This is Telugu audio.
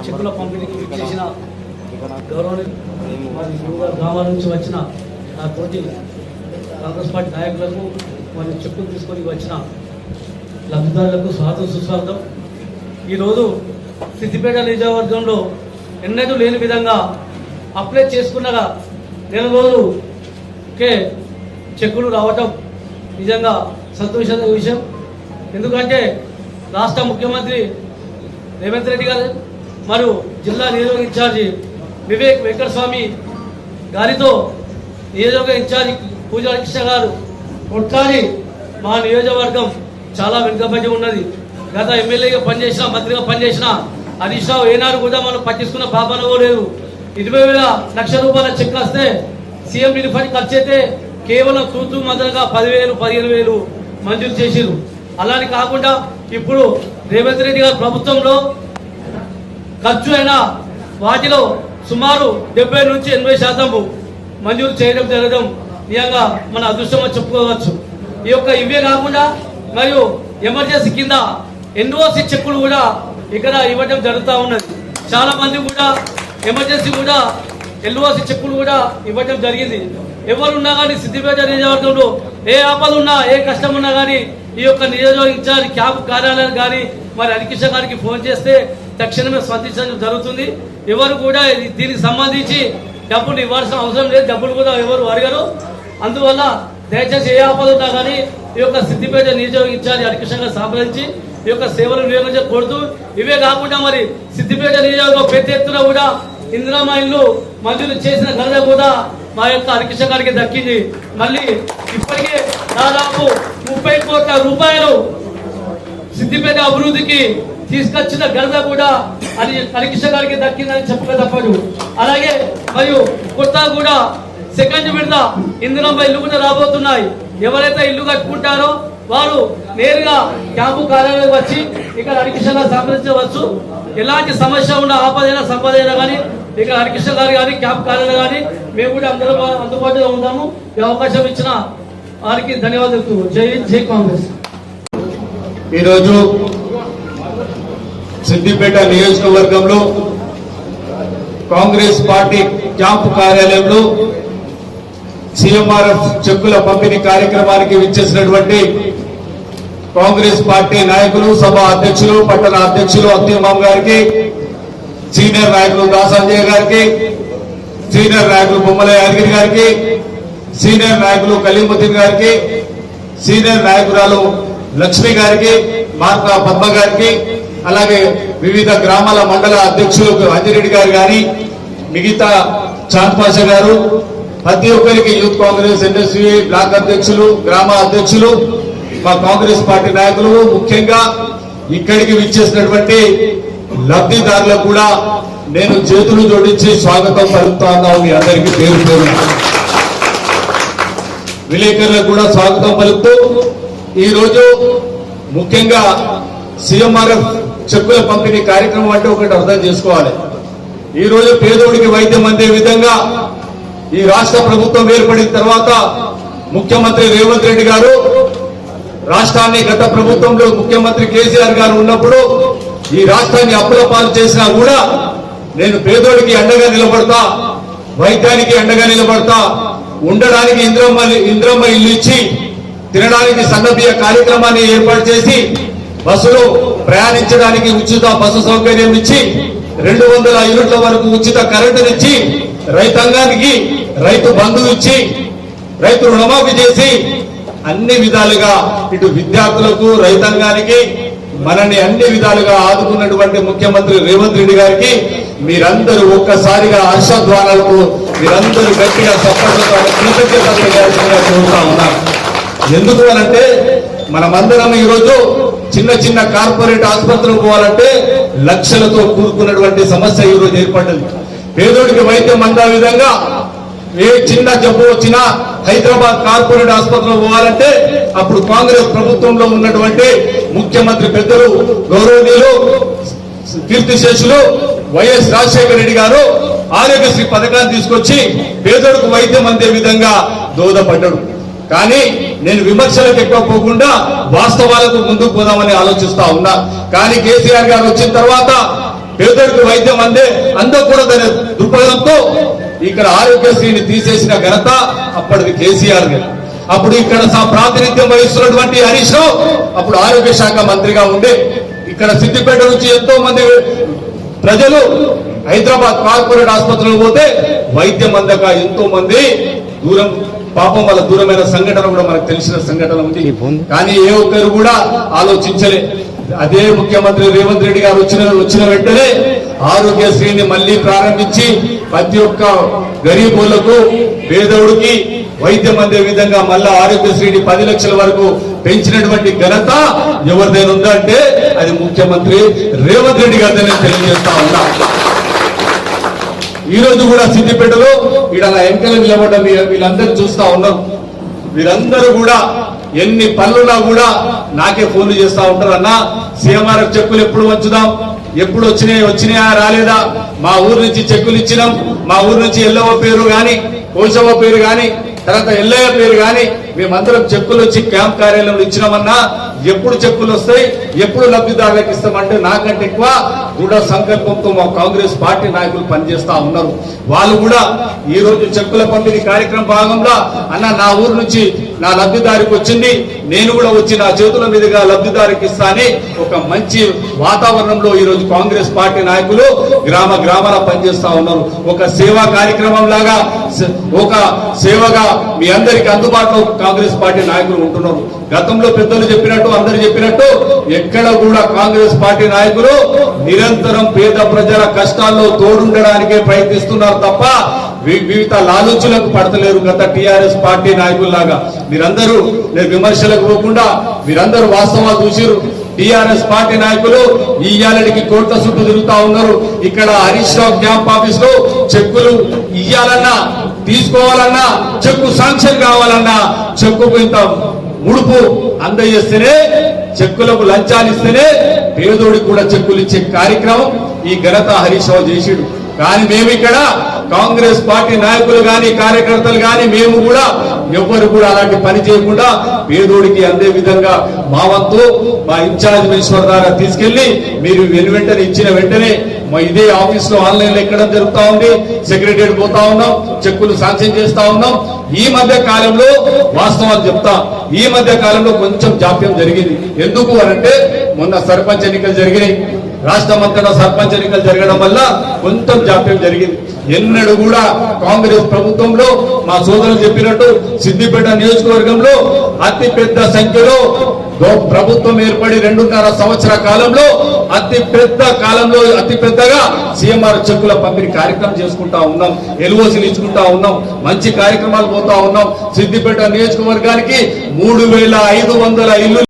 చెక్కుల పంపిణీకి ఇచ్చేసిన గౌరవనీయ గ్రామాల నుంచి వచ్చిన ఆ తోటి కాంగ్రెస్ పార్టీ నాయకులకు మరియు చెక్కులు తీసుకొని వచ్చిన లబ్ధిదారులకు స్వాగతం సుస్వాగతం. ఈరోజు సిద్దిపేట నియోజకవర్గంలో ఎన్నడూ లేని విధంగా అప్లై చేసుకున్నగా నెల రోజులకే చెక్కులు రావటం నిజంగా సంతోషమైన విషయం. ఎందుకంటే రాష్ట్ర ముఖ్యమంత్రి రేవంత్ రెడ్డి గారు మరియు జిల్లా నియోజకవర్గ ఇన్ఛార్జి వివేక్ వెంకటస్వామి గారితో నియోజకవర్గ ఇన్ఛార్జి పూజా కృష్ణ గారు కొట్లాడి మా నియోజకవర్గం చాలా వెనుకబడి ఉన్నది. గత ఎమ్మెల్యేగా పనిచేసిన, మంత్రిగా పనిచేసిన హరీష్ రావు ఏనాడు కూడా మనం పట్టించుకున్న పాపన లేదు. 20,000 లక్షల రూపాయల చెక్ వస్తే సీఎం రిలీఫ్ ఫండ్ ఖర్చు అయితే కేవలం తూతూ మందలుగా 10,000, 15,000 మంజూరు చేసిరు. అలాని కాకుండా ఇప్పుడు రేవంత్ రెడ్డి గారి ప్రభుత్వంలో ఖర్చు అయిన వాటిలో సుమారు 70 నుంచి 80% మంజూరు చేయడం జరగడం నిజంగా మన అదృష్టంగా చెప్పుకోవచ్చు. ఈ యొక్క ఇవే కాకుండా మరియు ఎమర్జెన్సీ కింద ఎన్ఓసి చెక్కులు కూడా ఇక్కడ ఇవ్వడం జరుగుతూ ఉన్నది. చాలా మంది కూడా ఎమర్జెన్సీ కూడా ఎన్ఓసి చెక్కులు కూడా ఇవ్వడం జరిగింది. ఎవరున్నా కానీ సిద్దిపేట నియోజకవర్గంలో ఏ ఆపద ఉన్నా, ఏ కష్టం ఉన్నా కానీ ఈ యొక్క నియోజకవర్గ ఇన్ఛార్జ్ క్యాంప్ కార్యాలయాలు కానీ మరి హరికృష్ణ గారికి ఫోన్ చేస్తే తక్షణమే స్పందించడం జరుగుతుంది. ఎవరు కూడా దీనికి సంబంధించి డబ్బులు ఇవ్వాల్సిన అవసరం లేదు, డబ్బులు కూడా ఎవరు అడగరు. అందువల్ల దయచేసి ఏ ఆపద ఉన్నా కానీ ఈ యొక్క సిద్దిపేట నియోజకవర్గ ఇన్ఛార్జ్ హరికృష్ణ గారు సంప్రదించి ఈ యొక్క సేవలు వినియోగించ కోరుతూ, ఇవే కాకుండా మరి సిద్దిపేట నియోజకవర్గం పెద్ద ఎత్తున కూడా ఇందిరామా ఇల్లు మంజూరు చేసిన ఘనత కూడా మా యొక్క హరికృష్ణ గారికి దక్కింది. మళ్ళీ ఇప్పటికే దాదాపు 30 కోట్ల రూపాయలు సిద్దిపేట అభివృద్ధికి తీసుకొచ్చిన ఘనత కూడా హరికృష్ణ గారికి దక్కిందని చెప్పక తప్పదు. అలాగే మరియు కొత్తగా కూడా సెకండ్ విడత ఇందిరామా ఇల్లు కూడా రాబోతున్నాయి. ఎవరైతే ఇల్లు కట్టుకుంటారో వారు నేరుగా క్యాంపు కార్యాలయం వచ్చి ఇక్కడ హరికృష్ణ గారు సంప్రదించవచ్చు. ఎలాంటి సమస్య ఉన్న ఆపదైనా సంపదైనా కానీ ఇక్కడ హరికృష్ణ గారు కానీ క్యాంపు కార్యాలయం కానీ మేము కూడా అందరూ అందుబాటులో ఉన్నాము. ఈ అవకాశం ఇచ్చిన వారికి ధన్యవాదాలు. జై కాంగ్రెస్. ఈరోజు సిద్దిపేట నియోజకవర్గంలో కాంగ్రెస్ పార్టీ క్యాంపు కార్యాలయంలో సిఎంఆర్ఎఫ్ చెక్కుల పంపిణీ కార్యక్రమానికి విచ్చేసినటువంటి కాంగ్రెస్ పార్టీ నాయకులు, సభ అధ్యక్షులు, పట్టణ అధ్యక్షులు అత్తిమాం గారికి, సీనియర్ నాయకులు దాసంజయ్ గారికి, సీనియర్ నాయకులు బొమ్మల యాదగిరి గారికి, సీనియర్ నాయకులు కలీముద్దీన్ గారికి, సీనియర్ నాయకురాలు లక్ష్మి గారికి, మార్కా పద్మ గారికి, అలాగే వివిధ గ్రామాల మండల అధ్యక్షులు అంజిరెడ్డి గారు గాని, మిగతా చాంద్ పాషా గారు, ప్రతి ఒక్కరికి యూత్ కాంగ్రెస్, ఎన్ఎస్యు బ్లాక్ అధ్యక్షులు, గ్రామ అధ్యక్షులు, మా కాంగ్రెస్ పార్టీ నాయకులు, ముఖ్యంగా ఇక్కడికి విచ్చేసినటువంటి లబ్ధిదారులకు కూడా నేను చేతులు జోడించి స్వాగతం పలుకుతా ఉన్నాను. మీ అందరికీ పేరు పేరు విలేకరులకు కూడా స్వాగతం పలుకుతూ, ఈరోజు ముఖ్యంగా సిఎంఆర్ఎఫ్ చెక్కుల పంపిణీ కార్యక్రమం అంటే ఒకటి అర్థం చేసుకోవాలి. ఈ రోజు పేదోడికి వైద్యం అందే విధంగా ఈ రాష్ట్ర ప్రభుత్వం ఏర్పడిన తర్వాత ముఖ్యమంత్రి రేవంత్ రెడ్డి గారు రాష్ట్రాన్ని, గత ప్రభుత్వంలో ముఖ్యమంత్రి కేసీఆర్ గారు ఉన్నప్పుడు ఈ రాష్ట్రాన్ని అప్పుల పాలు చేసినా కూడా నేను పేదోడికి అండగా నిలబడతా, వైద్యానికి అండగా నిలబడతా, ఉండడానికి ఇంద్రమ్మ ఇల్లు ఇచ్చి, తినడానికి సన్నబియ్య కార్యక్రమాన్ని ఏర్పాటు చేసి, బస్సులో ప్రయాణించడానికి ఉచిత బస్సు సౌకర్యం ఇచ్చి, 200 యూనిట్ల వరకు ఉచిత కరెంటునిచ్చి, రైతాంగానికి రైతు బంధు ఇచ్చి, రైతు రుణమాఫీ చేసి, అన్ని విధాలుగా ఇటు విద్యార్థులకు, రైతాంగానికి మనల్ని అన్ని విధాలుగా ఆదుకున్నటువంటి ముఖ్యమంత్రి రేవంత్ రెడ్డి గారికి మీరందరూ ఒక్కసారిగా హర్షధ్వానాలకు మీరందరూ గట్టిగా సపోర్ట్లతో కృతజ్ఞతలు తెలియాల్సిందిగా కోరుతా ఉన్నారు. ఎందుకు అనంటే మనమందరం ఈరోజు చిన్న చిన్న కార్పొరేట్ ఆసుపత్రులకు పోవాలంటే లక్షలతో కూడుకున్నటువంటి సమస్య ఈరోజు ఏర్పడ్డది. పేదోడికి వైద్యం అందా విధంగా ఏ చిన్న జబ్బు వచ్చినా హైదరాబాద్ కార్పొరేట్ ఆసుపత్రిలో పోవాలంటే అప్పుడు కాంగ్రెస్ ప్రభుత్వంలో ఉన్నటువంటి ముఖ్యమంత్రి పెద్దలు గౌరవనీయులు కీర్తిశేషులు వైఎస్ రాజశేఖర రెడ్డి గారు ఆరోగ్యశ్రీ పథకాన్ని తీసుకొచ్చి పేదోడికి వైద్యం అందే విధంగా దోహదపడ్డాడు. కానీ నేను విమర్శలకు ఎక్కువ పోకుండా వాస్తవాలకు ముందుకు పోదామని ఆలోచిస్తా ఉన్నా. కానీ కేసీఆర్ గారు వచ్చిన తర్వాత పేదోడికి వైద్యం అందకూడదనే దృక్పథంతో ఇక్కడ ఆరోగ్యశ్రీని తీసేసిన ఘనత అప్పటిది కేసీఆర్ గారు. అప్పుడు ఇక్కడ ప్రాతినిధ్యం వహిస్తున్నటువంటి హరీష్ రావు అప్పుడు ఆరోగ్య శాఖ మంత్రిగా ఉండే ఇక్కడ సిద్దిపేట నుంచి ఎంతో మంది ప్రజలు హైదరాబాద్ కార్పొరేట్ ఆసుపత్రులకు పోతే వైద్యం అందక ఎంతో మంది దూరం పాపం వాళ్ళ దూరమైన సంఘటన కూడా మనకు తెలిసిన సంఘటన ఉంది. కానీ ఏ ఒక్కరు కూడా ఆలోచించలే. అదే ముఖ్యమంత్రి రేవంత్ రెడ్డి గారు వచ్చిన వెంటనే ఆరోగ్యశ్రీని మళ్లీ ప్రారంభించి ప్రతి ఒక్క గరీబులకు పేదవుడికి వైద్యం అందే విధంగా మళ్ళా ఆరోగ్యశ్రీని 10 లక్షల వరకు పెంచినటువంటి ఘనత ఎవరిదైనా ఉందంటే అది ముఖ్యమంత్రి రేవంత్ రెడ్డి గారిని తెలియజేస్తా ఉన్నా. ఈ రోజు కూడా సిద్దిపేటలో ఇక్కడ ఎంకలు నిలబడ్డ వీళ్ళందరూ చూస్తా ఉన్నారు. వీరందరూ కూడా ఎన్ని పనులున్నా కూడా నాకే ఫోన్లు చేస్తా ఉంటారు. అన్న సీఎంఆర్ఎఫ్ చెక్కులు ఎప్పుడు వంచుదాం, ఎప్పుడు వచ్చినాయా రాలేదా, మా ఊరు నుంచి చెక్కులు ఇచ్చినాం, మా ఊరు నుంచి ఎల్లవ పేరు గాని కోశవ పేరు గాని తర్వాత ఎల్లయ్య పేరు గాని మేమందరం చెక్కులు వచ్చి క్యాంప్ కార్యాలయంలో ఇచ్చినామన్నా ఎప్పుడు చెక్కులు వస్తాయి, ఎప్పుడు లబ్ధిదారులకు ఇస్తామంటే నాకంటే ఎక్కువ దృఢ సంకల్పంతో మా కాంగ్రెస్ పార్టీ నాయకులు పనిచేస్తా ఉన్నారు. వాళ్ళు కూడా ఈ రోజు చెక్కుల పంపిణీ కార్యక్రమం భాగంగా అన్న నా ఊరు నుంచి నా లబ్ధిదారికి వచ్చింది, నేను కూడా వచ్చి నా చేతుల మీదుగా లబ్ధిదారికి ఇస్తా అని ఒక మంచి వాతావరణంలో ఈ రోజు కాంగ్రెస్ పార్టీ నాయకులు గ్రామాల పనిచేస్తా ఉన్నారు. ఒక సేవా కార్యక్రమం లాగా ఒక సేవగా మీ అందరికి అందుబాటులో కాంగ్రెస్ పార్టీ నాయకులు ఉంటున్నారు. గతంలో పెద్దలు చెప్పినట్టు అందరు చెప్పినట్టు ఎక్కడ కూడా కాంగ్రెస్ పార్టీ నాయకులు నిరంతరం పేద ప్రజల కష్టాల్లో తోడుండడానికే ప్రయత్నిస్తున్నారు తప్ప వివిధ లాలూచులకు పడతలేరు. గత టిఆర్ఎస్ పార్టీ నాయకుల్లాగా మీరందరూ నేను విమర్శలకు పోకుండా మీరందరూ వాస్తవాలు చూసిరు. టిఆర్ఎస్ పార్టీ నాయకులు ఈ ఏళ్ళకి కోట్ల చుట్టూ తిరుగుతా ఉన్నారు. ఇక్కడ హరీష్ రావు క్యాంప్ ఆఫీస్ లో చెక్కులు ఇయ్యాలన్నా తీసుకోవాలన్నా చెక్కు శాంక్షన్ కావాలన్నా చెక్కుకు ఇంత ముడుపు అందజేస్తేనే చెక్కులకు లంచాలు ఇస్తేనే పేదోడికి కూడా చెక్కులు ఇచ్చే కార్యక్రమం ఈ ఘనత హరీష్ రావు చేసిడు. కానీ మేము ఇక్కడ కాంగ్రెస్ పార్టీ నాయకులు గాని కార్యకర్తలు గాని మేము కూడా ఎవ్వరు కూడా అలాంటి పని చేయకుండా పేదోడికి అందే విధంగా మా వంతు మా ఇన్ఛార్జ్ మినిస్టర్ ద్వారా తీసుకెళ్లి మీరు వెంటనే ఇచ్చిన వెంటనే మా ఇదే ఆఫీస్ లో ఆన్లైన్ లో ఎక్కడం జరుగుతా ఉంది. సెక్రటరియట్ పోతా ఉన్నాం, చెక్కులు శాంక్షన్ చేస్తా ఉన్నాం. ఈ మధ్య కాలంలో వాస్తవాలు చెప్తా, ఈ మధ్య కాలంలో కొంచెం జాప్యం జరిగింది. ఎందుకు అనంటే మొన్న సర్పంచ్ ఎన్నికలు జరిగినాయి. రాష్ట్రం అంతటా సర్పంచ్ ఎన్నికలు జరగడం వల్ల కొంచెం జాప్యం జరిగింది. ఎన్నడూ కూడా కాంగ్రెస్ ప్రభుత్వంలో మా సోదరులు చెప్పినట్టు సిద్దిపేట నియోజకవర్గంలో అతి పెద్ద సంఖ్యలో ప్రభుత్వం ఏర్పడి 2.5 సంవత్సర కాలంలో అతి పెద్దగా సీఎంఆర్ చెక్కుల పంపిణీ కార్యక్రమం చేసుకుంటా ఉన్నాం, ఎల్ఓసీలు ఇచ్చుకుంటా ఉన్నాం, మంచి కార్యక్రమాలు పోతా ఉన్నాం. సిద్దిపేట నియోజకవర్గానికి 3,500 ఇల్లు